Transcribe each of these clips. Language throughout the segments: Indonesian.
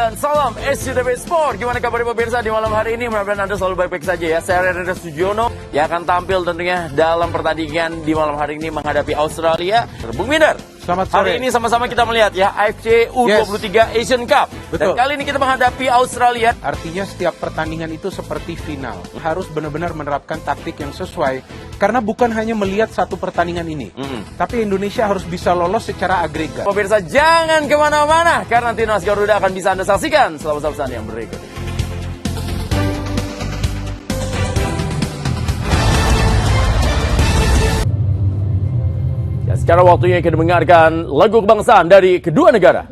dan salam SCTV Sport. Gimana kabar pemirsa di malam hari ini? Mudah-mudahan Anda selalu baik-baik saja ya. Saya Rene Sujiono yang akan tampil tentunya dalam pertandingan di malam hari ini menghadapi Australia. Bung Minder, selamat sore. Hari ini sama-sama kita melihat ya AFC U23 Asian Cup. Betul. Dan kali ini kita menghadapi Australia. Artinya setiap pertandingan itu seperti final. Harus benar-benar menerapkan taktik yang sesuai. Karena bukan hanya melihat satu pertandingan ini. Tapi Indonesia harus bisa lolos secara agregat. Pemirsa jangan kemana-mana. Karena Timnas Garuda akan bisa Anda saksikan selama pesan yang berikut. Ya, sekarang waktunya kita mendengarkan lagu kebangsaan dari kedua negara.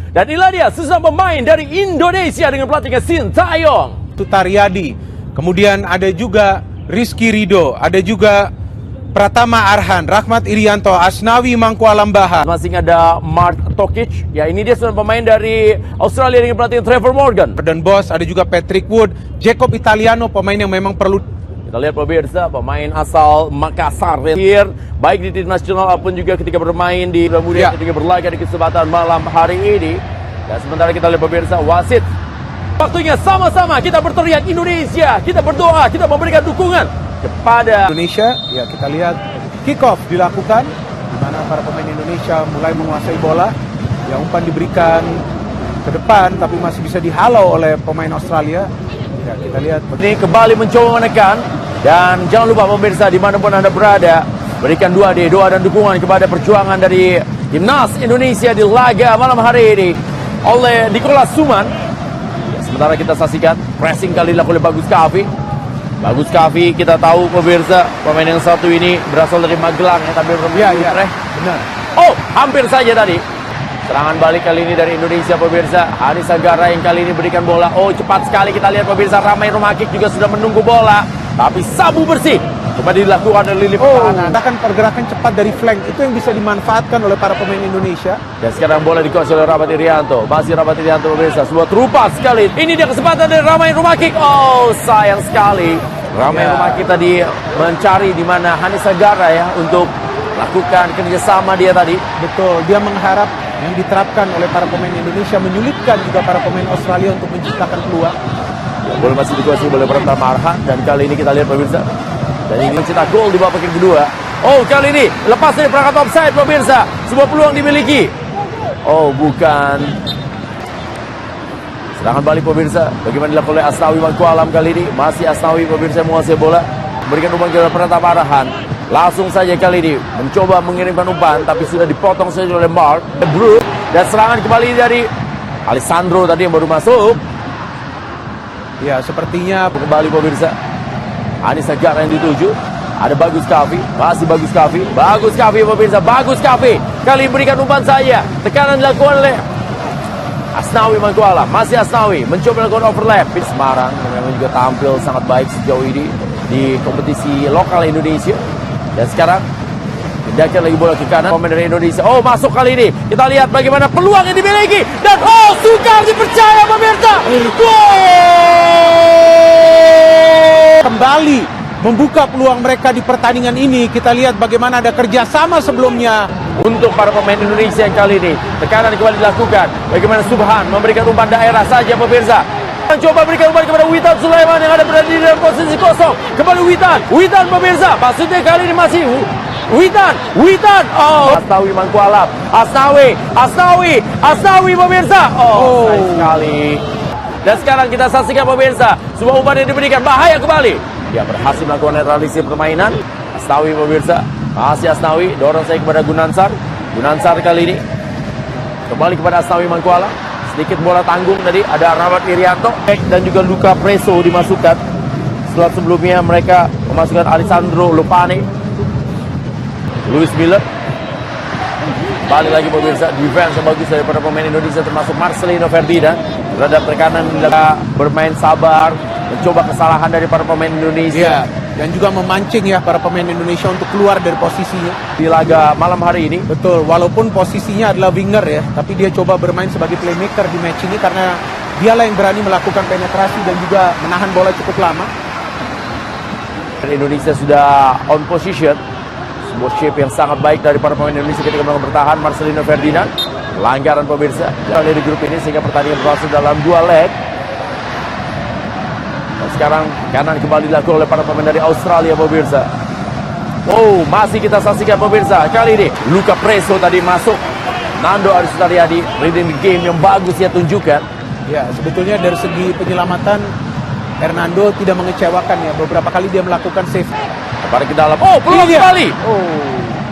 Dan inilah dia sesama pemain dari Indonesia dengan pelatihnya Sintayong. Itu Taryadi. Kemudian ada juga Rizky Ridho. Ada juga Pratama Arhan, Rahmat Irianto, Asnawi Mangkualambaha. Masing ada Mark Tokic. Ya, ini dia sebenarnya pemain dari Australia dengan pelatih Trevor Morgan. Dan bos ada juga Patrick Wood, Jacob Italiano, pemain yang memang perlu. Kita lihat pemirsa, pemain asal Makassar here, baik di tim nasional maupun juga ketika bermain di kemudian ketika berlaga di kesempatan malam hari ini. Dan sementara kita lihat pemirsa, wasit. Waktunya sama-sama kita berteriak Indonesia, kita berdoa, kita memberikan dukungan kepada Indonesia. Ya, kita lihat kick off dilakukan di mana para pemain Indonesia mulai menguasai bola. Ya, umpan diberikan ke depan tapi masih bisa dihalau oleh pemain Australia. Ya, kita lihat ini kembali mencoba menekan. Dan jangan lupa pemirsa dimanapun Anda berada, berikan doa dan dukungan kepada perjuangan dari Timnas Indonesia di laga malam hari ini oleh Nicholas Suman. Ya, sementara kita saksikan pressing kali dilakukan oleh Bagus Kavi. Bagus Kavi kita tahu pemirsa pemain yang satu ini berasal dari Magelang ya, tapi benar. Oh, hampir saja tadi. Serangan balik kali ini dari Indonesia pemirsa. Hanis Anggara yang kali ini berikan bola. Oh, cepat sekali kita lihat pemirsa, Ramai Rumakik juga sudah menunggu bola. Tapi sabu bersih kembali dilakukan oleh lini pertahanan. Pergerakan cepat dari flank itu yang bisa dimanfaatkan oleh para pemain Indonesia. Dan sekarang bola dikuasai oleh Rahmat Irianto. Masih Rahmat Irianto pemirsa. Sebuah terupas sekali. Ini dia kesempatan dari Ramai Rumakik. Oh, sayang sekali. Ramai Rumakik tadi mencari di mana Hanis Anggara ya untuk lakukan kerjasama dia tadi. Betul, dia mengharap yang diterapkan oleh para pemain Indonesia menyulitkan juga para pemain Australia untuk menciptakan peluang. Ya, bola masih dikuasai oleh Pratama Arhan. Dan kali ini kita lihat pemirsa, dan ini mencetak gol di babak yang kedua. Oh, kali ini lepas dari perangkat offside pemirsa. Sebuah peluang dimiliki. Oh, bukan. Serangan balik pemirsa. Bagaimana dilakukan oleh Asnawi Mangkualam kali ini. Masih Asnawi pemirsa menguasai bola. Memberikan umpan ke Pratama Arhan. Langsung saja kali ini mencoba mengirimkan umpan, tapi sudah dipotong saja oleh Mark Brook. Dan serangan kembali dari Alessandro tadi yang baru masuk. Ya, sepertinya kembali pemirsa. Hanis Anggara yang dituju. Ada Bagus Kavi, masih Bagus Kavi. Bagus Kavi pemirsa, Bagus Kavi. Kali berikan umpan saja. Tekanan dilakukan oleh Asnawi Mangkualam. Masih Asnawi mencoba melakukan overlap. Semarang memang juga tampil sangat baik sejauh ini di kompetisi lokal Indonesia. Dan sekarang pindahkan lagi bola ke kanan pemain dari Indonesia. Oh, masuk kali ini. Kita lihat bagaimana peluang yang dimiliki. Dan oh, sukar dipercaya pemirsa. Kembali membuka peluang mereka di pertandingan ini. Kita lihat bagaimana ada kerjasama sebelumnya. Untuk para pemain Indonesia yang kali ini tekanan kembali dilakukan. Bagaimana Subhan memberikan umpan daerah saja pemirsa. Coba berikan umpan kepada Witan Sulaiman yang ada berada di dalam posisi kosong. Kembali Witan pemirsa. Maksudnya kali ini masih Witan. Oh, Asnawi Mangkualam. Asnawi pemirsa. Oh, sayang sekali. Dan sekarang kita saksikan pemirsa, sebuah umpan yang diberikan bahaya kembali. Dia berhasil melakukan netralisasi permainan. Asnawi pemirsa. Masih Asnawi, dorong saya kepada Gunansar. Gunansar kali ini kembali kepada Asnawi Mangkualam. Sedikit bola tanggung tadi, ada Rahmat Irianto dan juga Luka Preso dimasukkan. Setelah sebelumnya mereka memasukkan Alessandro Lopane, Luis Miller. Balik lagi pemirsa, defense yang bagus daripada pemain Indonesia termasuk Marcelino Ferdinand. Terhadap tekanan bermain sabar, mencoba kesalahan dari para pemain Indonesia. Dan juga memancing ya para pemain Indonesia untuk keluar dari posisinya. Di laga malam hari ini. Betul, walaupun posisinya adalah winger ya, tapi dia coba bermain sebagai playmaker di match ini karena dialah yang berani melakukan penetrasi dan juga menahan bola cukup lama. Indonesia sudah on position. Sebuah shape yang sangat baik dari para pemain Indonesia ketika mereka bertahan. Marcelino Ferdinand, pelanggaran pemirsa dari grup ini sehingga pertandingan berlangsung dalam 2 leg. Dan sekarang kanan kembali dilakukan oleh para pemain dari Australia pemirsa. Oh, masih kita saksikan pemirsa. Kali ini Luka Preso tadi masuk. Nando Aristariadi reading the game yang bagus dia tunjukkan. Ya, sebetulnya dari segi penyelamatan Hernando tidak mengecewakan ya. Beberapa kali dia melakukan save. Kembali ke dalam. Oh, peluang kembali. Oh,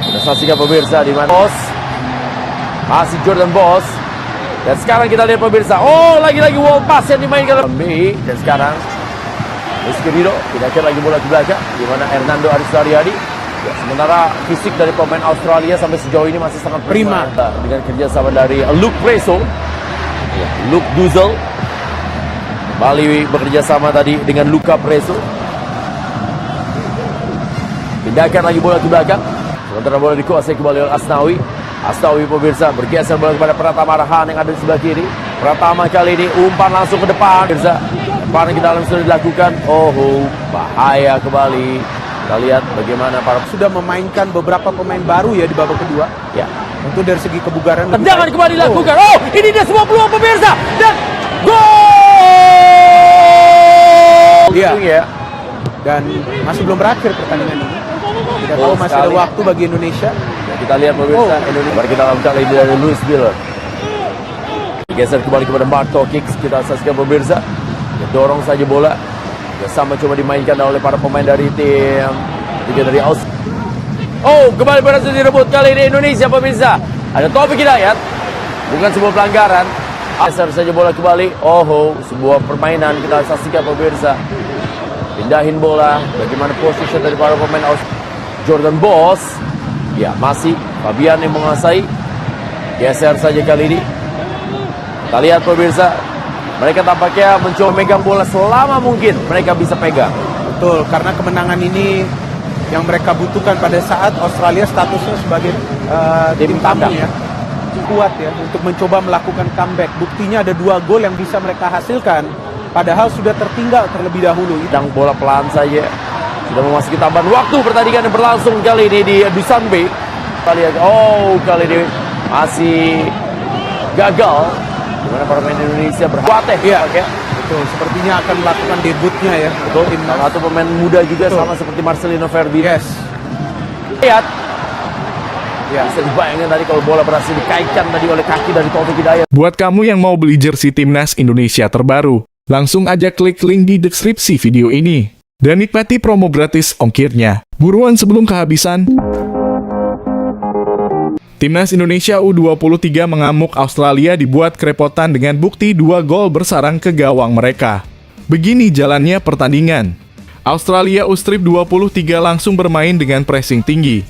Kita saksikan pemirsa di mana Boss. Masih Jordan Boss. Dan sekarang kita lihat pemirsa. Oh, lagi-lagi wall pass yang dimainkan oleh B. Dan sekarang Rizky Ridho tidak lagi bola ke belakang di mana Hernando Aristariadi. Ya, sementara fisik dari pemain Australia sampai sejauh ini masih sangat prima dengan kerjasama dari Luke Preso, ya, Luke Duzel kembali bekerja sama tadi dengan Luka Preso. Pindahkan lagi bola ke belakang. Sementara bola dikuasai kembali oleh Asnawi. Asnawi pemirsa bergeser bola kepada Pratama Rahan yang ada di sebelah kiri. Pratama kali ini umpan langsung ke depan. Pemirsa, umpan ke dalam sudah dilakukan. Oh, bahaya kembali. Kita lihat bagaimana para sudah memainkan beberapa pemain baru ya di babak kedua. ya. Tentu dari segi kebugaran. Tendangan kembali dilakukan. Oh, ini dia semua peluang pemirsa dan gol. Iya. Ya. Dan masih belum berakhir pertandingan ini. Kita tahu masih ada waktu bagi Indonesia. Ya, kita lihat pemirsa Indonesia. Mari kita lakukan ini dari Luis Miller. Geser kembali kepada Mark Tokic. Kita saksikan pemirsa. Dia dorong saja bola. Dia sama coba dimainkan oleh para pemain dari tim juga dari Aus. Oh, kembali berhasil direbut kali ini Indonesia pemirsa. Ada Taufik Hidayat. Bukan sebuah pelanggaran. Geser saja bola kembali. Oh, sebuah permainan kita saksikan pemirsa. Pindahin bola. Bagaimana posisi dari para pemain Aus. Jordan Boss. Ya, masih Fabian yang menguasai. Geser saja kali ini. Kita lihat pemirsa, mereka tampaknya mencoba megang bola selama mungkin mereka bisa pegang. Betul, karena kemenangan ini yang mereka butuhkan pada saat Australia statusnya sebagai tim tamu ya. Kuat ya untuk mencoba melakukan comeback. Buktinya ada 2 gol yang bisa mereka hasilkan padahal sudah tertinggal terlebih dahulu. Sedang bola pelan saja. Sudah memasuki tambahan waktu pertandingan yang berlangsung kali ini di Dusanbe. Kita lihat, oh kali ini masih gagal. Dimana para pemain Indonesia berkuateh. Iya, ya. Betul, sepertinya akan melakukan debutnya ya. Betul, salah satu pemain muda juga. Betul. Sama seperti Marcelino Ferdinand. Yes. Lihat. Ya, bisa dibayangkan tadi kalau bola berhasil dikaitkan tadi oleh kaki dari Taufik Hidayat. Buat kamu yang mau beli jersey Timnas Indonesia terbaru, langsung aja klik link di deskripsi video ini. Dan nikmati promo gratis ongkirnya. Buruan sebelum kehabisan. Timnas Indonesia U23 mengamuk Australia dibuat kerepotan dengan bukti 2 gol bersarang ke gawang mereka. Begini jalannya pertandingan. Australia U-Strip 23 langsung bermain dengan pressing tinggi.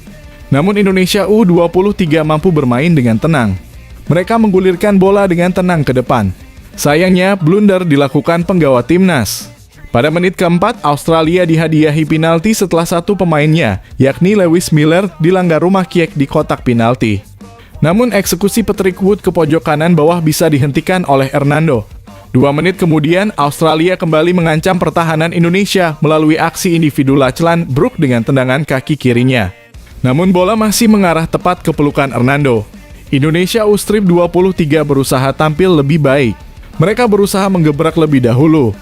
Namun Indonesia U23 mampu bermain dengan tenang. Mereka menggulirkan bola dengan tenang ke depan. Sayangnya, blunder dilakukan penggawa timnas. Pada menit keempat, Australia dihadiahi penalti setelah satu pemainnya, yakni Lewis Miller, dilanggar rumah kiek di kotak penalti. Namun eksekusi Patrick Wood ke pojok kanan bawah bisa dihentikan oleh Hernando. 2 menit kemudian, Australia kembali mengancam pertahanan Indonesia melalui aksi individu Lachlan Brook dengan tendangan kaki kirinya. Namun bola masih mengarah tepat ke pelukan Hernando. Indonesia U-Strip 23 berusaha tampil lebih baik. Mereka berusaha menggebrak lebih dahulu.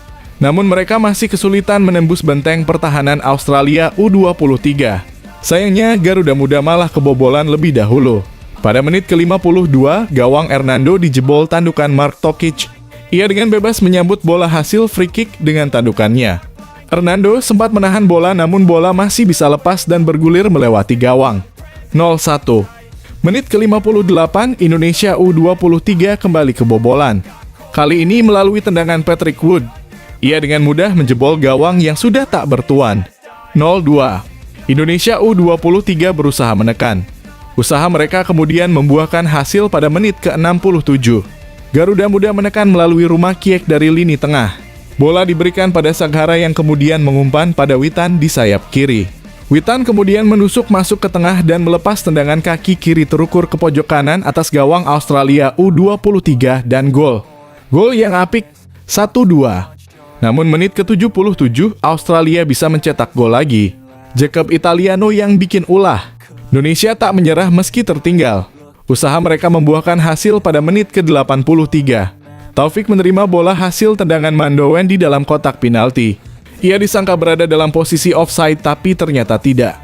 Namun mereka masih kesulitan menembus benteng pertahanan Australia U23. Sayangnya Garuda Muda malah kebobolan lebih dahulu. Pada menit ke-52, gawang Hernando dijebol tandukan Mark Tokic. Ia dengan bebas menyambut bola hasil free kick dengan tandukannya. Hernando sempat menahan bola namun bola masih bisa lepas dan bergulir melewati gawang. 0-1. Menit ke-58, Indonesia U23 kembali kebobolan. Kali ini melalui tendangan Patrick Wood. Ia dengan mudah menjebol gawang yang sudah tak bertuan. 0-2. Indonesia U23 berusaha menekan. Usaha mereka kemudian membuahkan hasil pada menit ke-67. Garuda Muda menekan melalui rumah kiek dari lini tengah. Bola diberikan pada Saghara yang kemudian mengumpan pada Witan di sayap kiri. Witan kemudian menusuk masuk ke tengah dan melepas tendangan kaki kiri terukur ke pojok kanan atas gawang Australia U23 dan gol. Gol yang apik, 1-2. Namun menit ke-77, Australia bisa mencetak gol lagi. Jacob Italiano yang bikin ulah. Indonesia tak menyerah meski tertinggal. Usaha mereka membuahkan hasil pada menit ke-83. Taufik menerima bola hasil tendangan Mandowen di dalam kotak penalti. Ia disangka berada dalam posisi offside tapi ternyata tidak.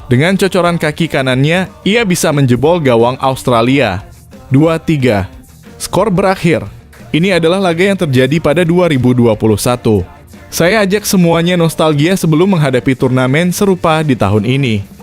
Dengan cocoran kaki kanannya, ia bisa menjebol gawang Australia. 2-3. Skor berakhir. Ini adalah laga yang terjadi pada 2021. Saya ajak semuanya nostalgia sebelum menghadapi turnamen serupa di tahun ini.